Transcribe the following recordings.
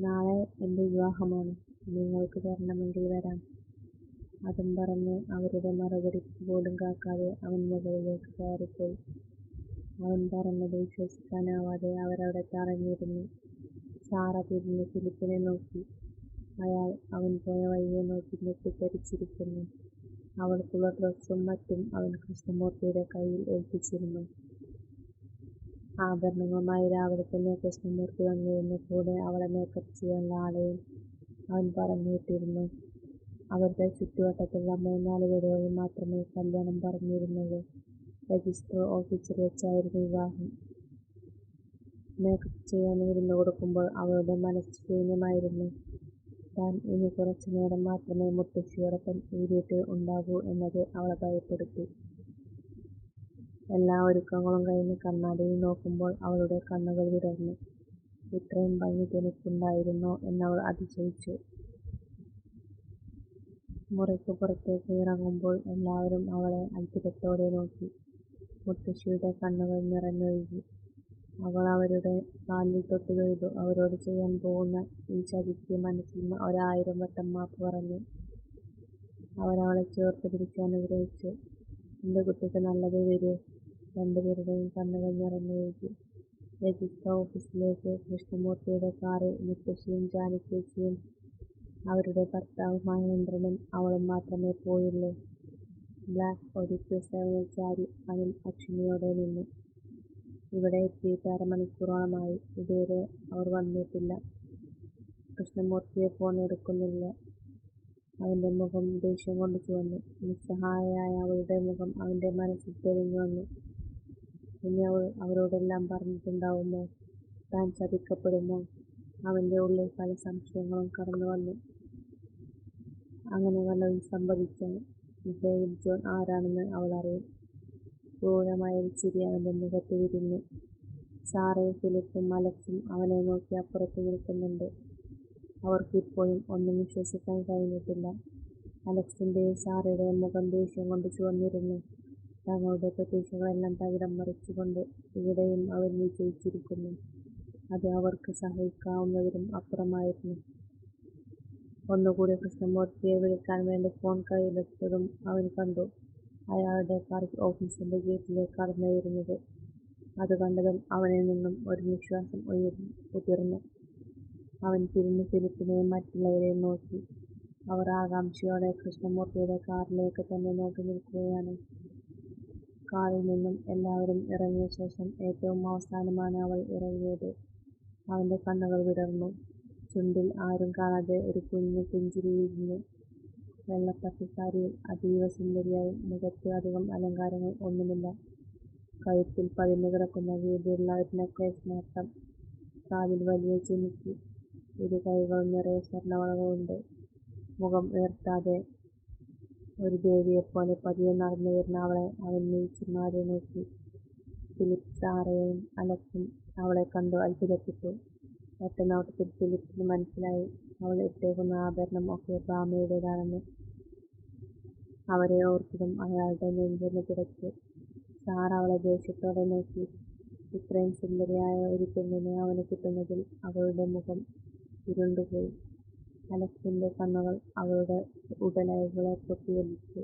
നാളെ എൻ്റെ വിവാഹമാണ്. നിങ്ങൾക്ക് വരണമെങ്കിൽ വരാം. അതും പറഞ്ഞ് അവരുടെ മറുപടി പോലും കാക്കാതെ അവൻ മുകളിലേക്ക് കയറിപ്പോയി. അവൻ പറഞ്ഞത് വിശ്വസിക്കാനാവാതെ അവരവിടെ തറഞ്ഞിരുന്നു. സാറ തിരിഞ്ഞ് ഫിലിപ്പിനെ നോക്കി. അയാൾ അവൻ പോയ വഴിയെ നോക്കി ഞെട്ടിത്തരിച്ചിരിക്കുന്നു. അവൾക്കുള്ള ഡ്രസ്സും മറ്റും അവൻ കൃഷ്ണമൂർത്തിയുടെ കയ്യിൽ ഏൽപ്പിച്ചിരുന്നു. ആഭരണങ്ങളുമായി രാവിലെ തന്നെ കൃഷ്ണമൂർത്തി വന്നിരുന്നു. കൂടെ അവളെ മേക്കപ്പ് ചെയ്യാനുള്ള ആളെയും അവൻ പറഞ്ഞുവിട്ടിരുന്നു. അവരുടെ ചുറ്റുവട്ടത്തുള്ള 3-4 വീടുകളിൽ മാത്രമേ കല്യാണം പറഞ്ഞിരുന്നുള്ളൂ. രജിസ്റ്റർ ഓഫീസിൽ വെച്ചായിരുന്നു വിവാഹം. മേക്കപ്പ് ചെയ്യാൻ ഇരുന്നു കൊടുക്കുമ്പോൾ അവളുടെ മനസ്സ് ശൂന്യമായിരുന്നു. താൻ ഇനി കുറച്ചു നേരം മാത്രമേ മുത്തശ്ശിയോടൊപ്പം ഈ വീട്ടിൽ ഉണ്ടാകൂ എന്നത് അവളെ ഭയപ്പെടുത്തി. എല്ലാ ഒരുക്കങ്ങളും കഴിഞ്ഞ് കണ്ണാടിയിൽ നോക്കുമ്പോൾ അവളുടെ കണ്ണുകൾ വിടർന്നു. ഇത്രയും ഭംഗി തനിക്കുണ്ടായിരുന്നോ എന്നവൾ അതിശയിച്ചു. മുറിക്ക് പുറത്തേക്ക് ഇറങ്ങുമ്പോൾ എല്ലാവരും അവളെ അത്ഭുതത്തോടെ നോക്കി. മുത്തശ്ശിയുടെ കണ്ണുകൾ നിറഞ്ഞൊഴുകി. അവൾ അവരുടെ കാലിൽ തൊട്ടു തൊഴുതു. അവരോട് ചെയ്യാൻ പോകുന്ന ഈ ചതിക്ക് മനസ്സിൽ 1000 വട്ടം മാപ്പ് പറഞ്ഞു. അവരവളെ ചേർത്ത് പിടിച്ച് അനുഗ്രഹിച്ചു. എൻ്റെ കുട്ടിക്ക് നല്ലതേ വരൂ. രണ്ടുപേരുടെയും കണ്ണുകൾ നിറഞ്ഞൊഴുകി. രജിസ്റ്റർ ഓഫീസിലേക്ക് കൃഷ്ണമൂർത്തിയുടെ കാറിൽ മുത്തശ്ശിയും ജാനകിയേച്ചിയും അവരുടെ ഭർത്താവ് മഹേന്ദ്രനും അവളും മാത്രമേ പോയുള്ളൂ. ബ്ലാക്ക് ഒഡിറ്റ് സേവനിൽ ചാരി അനിൽ അക്ഷമയോടെ നിന്നു. ഇവിടെ എത്തിയിട്ട് അരമണിക്കൂറോളമായി. ഇതുവരെ അവർ വന്നിട്ടില്ല. കൃഷ്ണമൂർത്തിയെ ഫോൺ എടുക്കുന്നില്ല. അവൻ്റെ മുഖം ദേഷ്യം കൊണ്ട് ചുവന്നു. നിസ്സഹായയായ അവളുടെ മുഖം അവൻ്റെ മനസ്സിൽ തെളിഞ്ഞു വന്നു. ഇനി അവൾ അവരോടെല്ലാം പറഞ്ഞിട്ടുണ്ടാവുമോ? താൻ ചതിക്കപ്പെടുമോ? അവൻ്റെ ഉള്ളിൽ പല സംശയങ്ങളും കടന്നു വന്നു. അങ്ങനെ വല്ലതും സംഭവിച്ചാൽ ഡേവിഡ് ജോൺ ആരാണെന്ന് അവൾ അറിയും. ക്രൂരമായ ഒരു ചിരി അവൻ്റെ മുഖത്ത് വിരിഞ്ഞു. സാറയും ഫിലിപ്പും അലക്സും അവനെ നോക്കി അപ്പുറത്ത് നിൽക്കുന്നുണ്ട്. അവർക്ക് ഇപ്പോഴും ഒന്നും വിശ്വസിക്കാൻ കഴിഞ്ഞിട്ടില്ല. അലക്സിൻ്റെയും സാറയുടെയും മുഖം ദേഷ്യം കൊണ്ട് ചുവന്നിരുന്നു. തങ്ങളുടെ പ്രതീക്ഷകളെല്ലാം തകിടം മറിച്ചുകൊണ്ട് ഇവിടെയും അവർ വിജയിച്ചിരിക്കുന്നു. അത് അവർക്ക് സഹിക്കാവുന്നതിലും അപ്പുറമായിരുന്നു. ഒന്നുകൂടി കൃഷ്ണമൂർത്തിയെ വിളിക്കാൻ വേണ്ടി ഫോൺ കയ്യിലെടുത്തതും അവൻ കണ്ടു. അയാളുടെ കാർ ഓഫീസിൻ്റെ ഗേറ്റിലേക്ക് കടന്നു വരുന്നത്. അത് കണ്ടതും അവനിൽ നിന്നും ഒരു നിശ്വാസം ഉതിർന്നു. അവൻ തിരിഞ്ഞ് ഫിലിപ്പിനെയും മറ്റുള്ളവരെയും നോക്കി. അവർ ആകാംക്ഷയോടെ കൃഷ്ണമൂർത്തിയുടെ കാറിലേക്ക് തന്നെ നോക്കി നിൽക്കുകയാണ്. കാറിൽ നിന്നും എല്ലാവരും ഇറങ്ങിയ ശേഷം ഏറ്റവും അവസാനമാണ് അവൾ ഇറങ്ങിയത്. അവൻ്റെ കണ്ണുകൾ വിടർന്നു. ചുണ്ടിൽ ആരും കാണാതെ ഒരു കുഞ്ഞു പുഞ്ചിരി വിരിഞ്ഞു. വെള്ളപ്പട്ടുസാരിയിൽ അതീവ സുന്ദരിയായി. മുഖത്ത് അധികം അലങ്കാരങ്ങൾ ഒന്നുമില്ല. കഴുത്തിൽ പതിഞ്ഞു കിടക്കുന്ന വീതിയുള്ള ഒരു നെക്ലേസ് മാത്രം. കാലിൽ വലിയ ജിമിക്കി. ഇരു കൈകളും നിറയെ സ്വർണ്ണവളകളുണ്ട്. മുഖം ഉയർത്താതെ ഒരു ദേവിയെപ്പോലെ പതിയെ നടന്നു വരുന്ന അവളെ അവൻ മിഴിച്ചുമാറി നോക്കി. ഫിലിപ്പ്, സാറയും അലക്സും അവളെ കണ്ടു അത്ഭുതപ്പെട്ടു. ഒറ്റ നോട്ടത്തിൽ ഫിലിപ്പിന് മനസ്സിലായി അവൾ ഇട്ടേക്കുന്ന ആഭരണം ഒക്കെ ഭാമയുടേതാണെന്ന്. അവരെ ഓർത്തതും അയാളുടെ നെഞ്ചൊന്ന് പിടച്ചു. സാറ അവളെ ദേഷ്യത്തോടെ നോക്കി. ഇത്രയും സുന്ദരിയായ ഒരു പെണ്ണിനെ അവന് കിട്ടുന്നതിൽ അവളുടെ മുഖം ഇരുണ്ടുപോയി. അലക്സിൻ്റെ കണ്ണുകൾ അവളുടെ ഉടലകളെ പൊത്തിയൊലിച്ചു.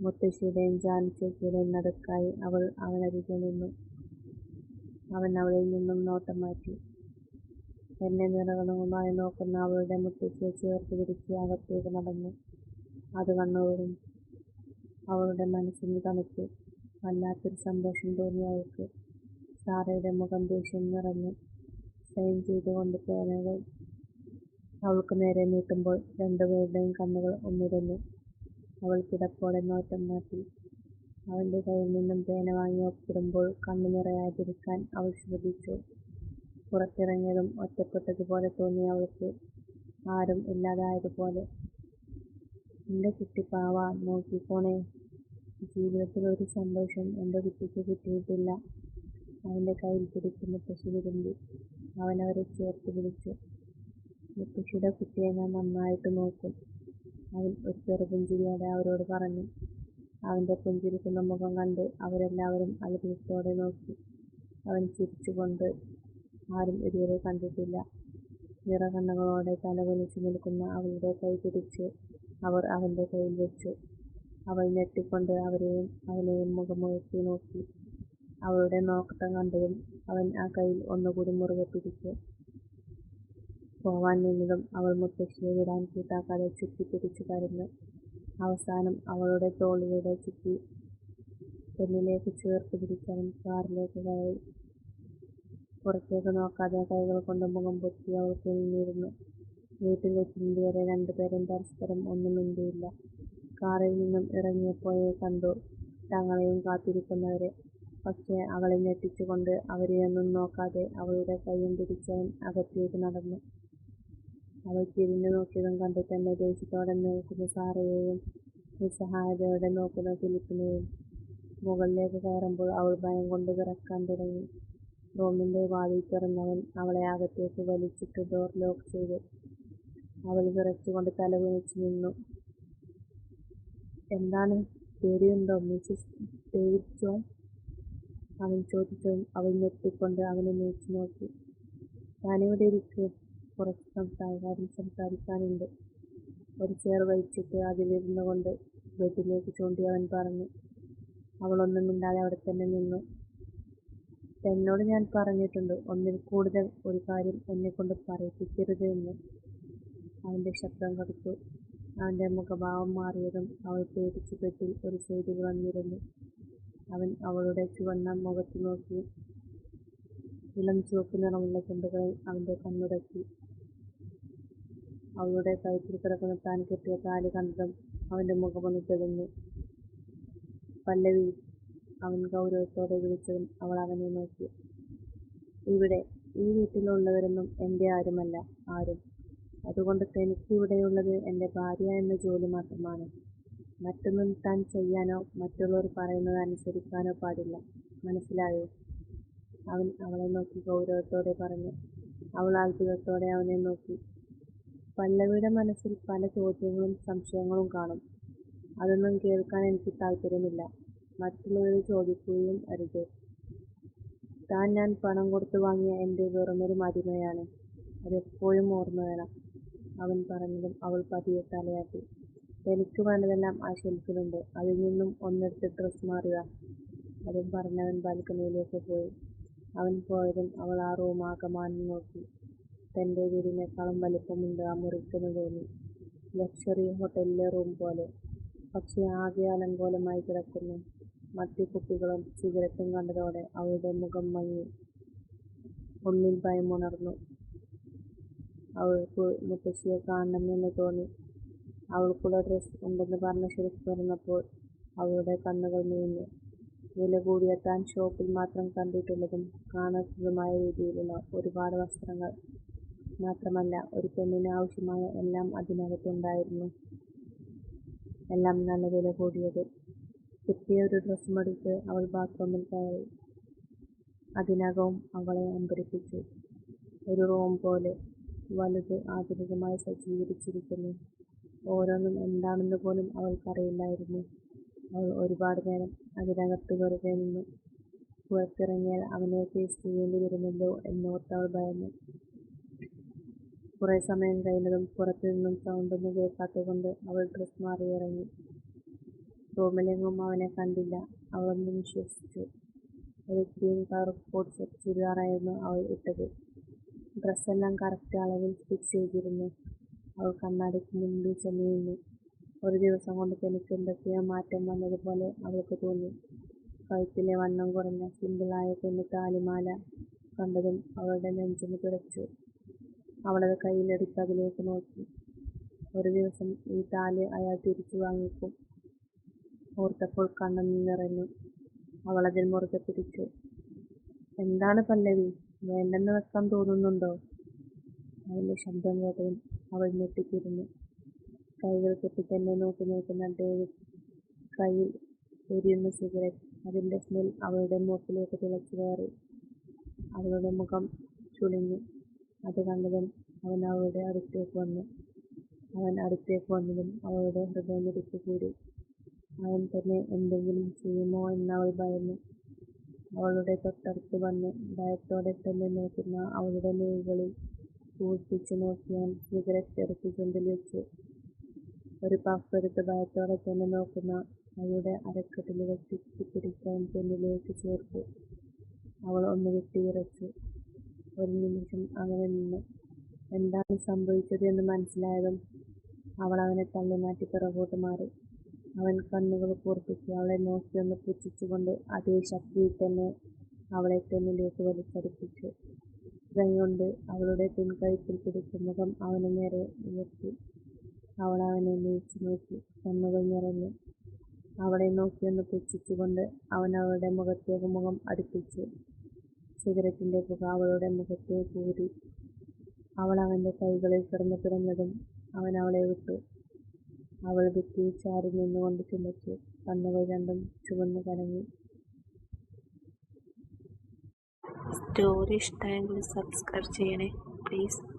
മുത്തശ്ശിയുടെയും ജാനകിയേച്ചിയുടെയും നടുക്കായി അവൾ അവനരികെ നിന്നു. അവൻ അവളിൽ നിന്നും നോട്ടം മാറ്റി. എന്നെ നിറകണ്ണുകളുമായി നോക്കുന്ന അവളുടെ മുത്തശ്ശിയെ ചേർത്ത് പിടിച്ച് അകത്തേക്ക് നടന്നു. അത് കണ്ണുകളും അവളുടെ മനസ്സിന് തണുത്തു. വല്ലാത്തൊരു സന്തോഷം തോന്നി അവൾക്ക്. സാറയുടെ മുഖം ദേഷ്യം നിറഞ്ഞു. സൈൻ ചെയ്തുകൊണ്ട് പേനകൾ അവൾക്ക് നേരെ നീട്ടുമ്പോൾ രണ്ടുപേരുടെയും കണ്ണുകൾ ഒന്നിരുന്നു. അവൾ കിടപ്പോടെ നോട്ടം മാറ്റി. അവൻ്റെ കയ്യിൽ നിന്നും പേന വാങ്ങി ഒപ്പിടുമ്പോൾ കണ്ണു നിറയാതിരിക്കാൻ അവൾ ശ്രദ്ധിച്ചു. പുറത്തിറങ്ങിയതും ഒറ്റപ്പെട്ടതുപോലെ തോന്നി അവൾക്ക്. ആരും ഇല്ലാതായതുപോലെ. എൻ്റെ കുട്ടി പാവാ, നോക്കിക്കോണേ. ജീവിതത്തിൽ ഒരു സന്തോഷം എൻ്റെ കുട്ടിക്ക് കിട്ടിയിട്ടില്ല. അവൻ്റെ കയ്യിൽ പിടിച്ച് മുത്തശ്ശി വിരുമ്പി. അവൻ അവരെ ചേർത്ത് പിടിച്ചു. മുത്തശ്ശിയുടെ കുട്ടിയെ ഞാൻ നന്നായിട്ട് നോക്കും, അവൻ ഒരു ചെറുപുഞ്ചിരിയോടെ അവരോട് പറഞ്ഞു. അവൻ്റെ പുഞ്ചിരിക്കുന്ന മുഖം കണ്ട് അവരെല്ലാവരും അത്ഭുതത്തോടെ നോക്കി. അവൻ ചിരിച്ചുകൊണ്ട് ആരും ഇതുവരെ കണ്ടിട്ടില്ല. നിറകണ്ണുകളോടെ തലകുനിച്ചു നിൽക്കുന്ന അവളുടെ കൈ പിടിച്ച് അവർ അവന്റെ കയ്യിൽ വെച്ചു. അവൾ ഞെട്ടിക്കൊണ്ട് അവനെയും മുഖമുയർത്തി നോക്കി. അവളുടെ നോട്ടം കണ്ടതും അവൻ ആ കയ്യിൽ ഒന്നുകൂടി മുറുകെ പിടിച്ചു. പോവാൻ നിന്നതും അവൾ മുത്തശ്ശിയെ വിടാൻ കൂട്ടാക്കാതെ ചുറ്റിപ്പിടിച്ചു കരഞ്ഞു. അവസാനം അവളുടെ തോളിലൂടെ ചുറ്റി പെണ്ണിലേക്ക് ചേർത്ത് പിടിച്ചവൻ കാറിലേക്ക് കയറി. പുറത്തേക്ക് നോക്കാതെ കൈകൾ കൊണ്ട് മുഖം പൊത്തി അവൾ കുനിഞ്ഞിരുന്നു. വീട്ടിലെത്തുന്നതുവരെ രണ്ടുപേരും പരസ്പരം ഒന്നും മിണ്ടിയില്ല. കാറിൽ നിന്നും ഇറങ്ങിയപ്പോഴേ കണ്ടു തങ്ങളെയും കാത്തിരിക്കുന്നവരെ. പക്ഷേ അവളെ ഞെട്ടിച്ചുകൊണ്ട് അവരെയൊന്നും നോക്കാതെ അവളുടെ കൈയും പിടിച്ചവൻ അകത്തേക്ക് നടന്നു. അവൾ തിരിഞ്ഞു നോക്കിയതും കണ്ടു തന്നെ ദേഷ്യത്തോടെ നോക്കുന്ന സാറയെയും നിസ്സഹായതയോടെ നോക്കുന്ന ഫിലിപ്പിനെയും. മുകളിലേക്ക് കയറുമ്പോൾ അവൾ ഭയം കൊണ്ട് വിറക്കാൻ തുടങ്ങി. റൂമിന്റെ വാതിൽ തുറന്നവൻ അവളെ അകത്തേക്ക് വലിച്ചിട്ട് ഡോർ ലോക്ക് ചെയ്തു. അവൾ വിറച്ചുകൊണ്ട് തലകുനിച്ചു നിന്നു. എന്താണ്, പേടിയുണ്ടോ മിസ്സിസ് ഡേവിഡ് ജോൺ? അവൻ ചോദിച്ചതും അവൾ ഞെട്ടിക്കൊണ്ട് അവനെ നീച്ചു നോക്കി. താനിവിടെ ഇരിക്ക്, കുറച്ച് കാര്യം സംസാരിക്കാനുണ്ട്. ഒരു ചെയർ വലിച്ചിട്ട് അതിലിരുന്നു കൊണ്ട് ബെഡിലേക്ക് ചൂണ്ടി അവൻ പറഞ്ഞു. അവളൊന്നും മിണ്ടാതെ അവിടെ തന്നെ നിന്നു. എന്നോട് ഞാൻ പറഞ്ഞിട്ടുണ്ട്, ഒന്നിൽ കൂടുതൽ ഒരു കാര്യം എന്നെക്കൊണ്ട് പറയിപ്പിക്കരുത് എന്ന്. അവന്റെ ശബ്ദം കടുത്തു. അവന്റെ മുഖഭാവം മാറിയതും അവൾ പേടിച്ച് ബെഡിൽ ഒരു സൈഡിൽ വന്നിരുന്നു. അവൻ അവളുടെ ചുവന്ന മുഖത്ത് നോക്കി. ഇളം ചുവപ്പ് നിറമുള്ള ചുണ്ടുകളിൽ അവന്റെ കണ്ണുടക്കി. അവളുടെ കഴുത്തിൽ കിടക്കുന്ന താൻ കെട്ടിയ താലി കണ്ടതും അവന്റെ മുഖമൊന്ന് തെളിഞ്ഞു. പല്ലവി, അവൻ ഗൗരവത്തോടെ വിളിച്ചതും അവൾ അവനെ നോക്കി. ഇവിടെ ഈ വീട്ടിലുള്ളവരൊന്നും എന്റെ ആരുമല്ല, ആരും. അതുകൊണ്ട് തനിക്കിവിടെയുള്ളത് എന്റെ ഭാര്യ എന്ന ജോലി മാത്രമാണ്. മറ്റൊന്നും താൻ ചെയ്യാനോ മറ്റുള്ളവർ പറയുന്നത് അനുസരിക്കാനോ പാടില്ല. മനസ്സിലായോ? അവൻ അവളെ നോക്കി ഗൗരവത്തോടെ പറഞ്ഞു. അവൾ അത്ഭുതത്തോടെ അവനെ നോക്കി. പല്ലവിയുടെ മനസ്സിൽ പല ചോദ്യങ്ങളും സംശയങ്ങളും കാണും. അതൊന്നും കേൾക്കാൻ എനിക്ക് താല്പര്യമില്ല. മറ്റുള്ളവർ ചോദിക്കുകയും അരുത്. താൻ ഞാൻ പണം കൊടുത്തു വാങ്ങിയ എന്റെ വെറുമൊരു അടിമയാണ്. അതെപ്പോഴും ഓർമ്മ വേണം. അവൻ പറഞ്ഞതും അവൾ പതിയെ തലയാട്ടി. എനിക്ക് വേണ്ടതെല്ലാം ആ ഷെൽഫിലുണ്ട്. അതിൽ നിന്നും ഒന്നെടുത്ത് ഡ്രസ് മാറുക. അതും പറഞ്ഞവൻ ബാൽക്കണിയിലേക്ക് പോയി. അവൻ പോയതും അവൾ ആ റൂം ആകമാനം നോക്കി. തന്റെ വീടിനേക്കാളും വലിപ്പമുണ്ട് ആ മുറിക്കെന്ന് തോന്നി. ലക്ഷറി ഹോട്ടലിലെ റൂം പോലെ. പക്ഷേ ആകെ അലങ്കോലമായി കിടക്കുന്നു. മദ്യക്കുപ്പികളും സിഗരറ്റും കണ്ടതോടെ അവളുടെ മുഖം മങ്ങി. ഉള്ളിൽ ഭയമുണർന്നു. അവൾക്ക് മുത്തശ്ശിയെ കാണണമെന്ന് തോന്നി. അവൾക്കുള്ള ഡ്രസ് ഉണ്ടെന്ന് പറഞ്ഞ ഷെൽഫ് തുറന്നപ്പോൾ അവളുടെ കണ്ണുകൾ നിറഞ്ഞു. വില കൂടിയ താൻ ഷോപ്പിൽ മാത്രം കണ്ടിട്ടുള്ളതും കാണാത്തതുമായ രീതിയിലുള്ള ഒരുപാട് വസ്ത്രങ്ങൾ. മാത്രമല്ല ഒരു പെണ്ണിന് ആവശ്യമായ എല്ലാം അതിനകത്തുണ്ടായിരുന്നു. എല്ലാം നല്ല വില കൂടിയത്. കിട്ടിയ ഒരു ഡ്രസ്സുമെടുത്ത് അവൾ ബാത്റൂമിൽ കയറി. അതിനകവും അവളെ അമ്പരപ്പിച്ചു. ഒരു റൂം പോലെ വലുത് ആധുനികമായി സജ്ജീകരിച്ചിരിക്കുന്നു. ഓരോന്നും എന്താണെന്ന് പോലും അവൾക്കറിയില്ലായിരുന്നു. അവൾ ഒരുപാട് നേരം അതിനകത്ത് വെറുതെ നിന്നു. പുറത്തിറങ്ങിയാൽ അവനെ ഫേസ് ചെയ്യേണ്ടി വരുമല്ലോ എന്നോർത്ത് അവൾ ഭയന്നു. കുറെ സമയം കഴിഞ്ഞതും പുറത്തു നിന്നും സൗണ്ടൊന്നും കേൾക്കാത്തതുകൊണ്ട് അവൾ ഡ്രസ് മാറി ഇറങ്ങി. റൂമിലെങ്ങും അവനെ കണ്ടില്ല. അവളൊന്ന് വിശ്വസിച്ചു. ഒരു ഗ്രീൻ കളർ കോട്ട് സെറ്റ് ചുരിദാറായിരുന്നു അവൾ ഇട്ടത്. ഡ്രസ്സെല്ലാം കറക്റ്റ് അളവിൽ സ്റ്റിച്ച് ചെയ്തിരുന്നു. അവൾ കണ്ണാടിക്ക് മുൻപിൽ ചെന്ന് നിന്നു. ഒരു ദിവസം കൊണ്ട് തനിക്ക് എന്തൊക്കെയോ മാറ്റം വന്നതുപോലെ അവൾക്ക് തോന്നി. കഴുത്തിലെ വണ്ണം കുറഞ്ഞ സിമ്പിളായ കുഞ്ഞു താലിമാല കണ്ടതും അവളുടെ നെഞ്ചൊന്ന് പിടച്ചു. അവളത് കയ്യിലെടുത്ത് അതിലേക്ക് നോക്കി. ഒരു ദിവസം ഈ താലി അയാൾ തിരിച്ചു വാങ്ങിക്കും ഓർത്തപ്പോൾ കണ്ണൊന്ന് നിറഞ്ഞു. അവളതിൽ മുറുകെ പിടിച്ചു. എന്താണ് പല്ലവി, വേണ്ടെന്ന് വെക്കാൻ തോന്നുന്നുണ്ടോ? അവന്റെ ശബ്ദം കേട്ടതും അവൾ ഞെട്ടിത്തിരിഞ്ഞു. കൈകൾ കെട്ടി തന്നെ നോക്കി നിൽക്കുന്ന ഡേവിഡ്. കയ്യിൽ എരിയുന്ന സിഗരറ്റ്. അതിന്റെ സ്മെൽ അവളുടെ മൂക്കിലേക്ക് തിളച്ചു കയറി. അവളുടെ മുഖം ചുളിഞ്ഞു. അത് കണ്ടതും അവൻ അവളുടെ അടുത്തേക്ക് വന്നു. അവൻ അടുത്തേക്ക് വന്നതും അവളുടെ ഹൃദയമിടിപ്പ് കൂടി. അവൻ തന്നെ എന്തെങ്കിലും ചെയ്യുമോ എന്നവൾ ഭയന്നു. അവളുടെ തൊട്ടടുത്ത് വന്ന് ഭയത്തോടെ തന്നെ നോക്കുന്ന അവളുടെ മിഴികളിൽ പൂർപ്പിച്ച് നോക്കി അവൻ സിഗരറ്റ് എടുത്ത് ചുണ്ടിൽ വെച്ചു. ഒരു പഫ് എടുത്ത് ഭയത്തോടെ തന്നെ നോക്കുന്ന അവളുടെ അരക്കെട്ടിൽ വെട്ടിപ്പിടിച്ച് അവൻ ചുണ്ടിലേക്ക് ചേർത്തു. അവൾ ഒന്ന് വെട്ടിവിറച്ചു. ഒരു നിമിഷം അങ്ങനെ നിന്നു. എന്താണ് സംഭവിച്ചത് എന്ന് മനസ്സിലായതും അവൾ അവനെ തള്ളിമാറ്റി പിറകോട്ട് മാറി. അവൻ കണ്ണുകൾ കൂർപ്പിച്ച് അവളെ നോക്കിയൊന്ന് പുച്ഛിച്ചുകൊണ്ട് അതേ ശക്തിയിൽ തന്നെ അവളെ തന്നിലേക്ക് വലിച്ചടുപ്പിച്ചു. കൈകൊണ്ട് അവളുടെ പിൻകഴുത്തിൽ പിടിച്ച് മുഖം അവന് നേരെ ഉയർത്തി. അവൾ അവനെ നീച്ചു നോക്കി. കണ്ണുകൾ നിറഞ്ഞു. അവളെ നോക്കിയൊന്ന് പുച്ഛിച്ചുകൊണ്ട് അവൻ അവളുടെ മുഖത്തേക്ക് മുഖം അടുപ്പിച്ചു. സിഗരറ്റിന്റെ പുക അവളുടെ മുഖത്തേക്ക് ഊതി. അവൾ അവന്റെ കൈകളിൽ കിടന്നു പിടഞ്ഞതും അവൻ അവളെ വിട്ടു. അവൾ ഭിത്തിയിൽ ചാരി നിന്നുകൊണ്ട് ചുമച്ചു. കണ്ണുകൾ രണ്ടും ചുവന്നു കലങ്ങി. സ്റ്റോറി ഇഷ്ടമായെങ്കിൽ സബ്സ്ക്രൈബ് ചെയ്യണേ പ്ലീസ്.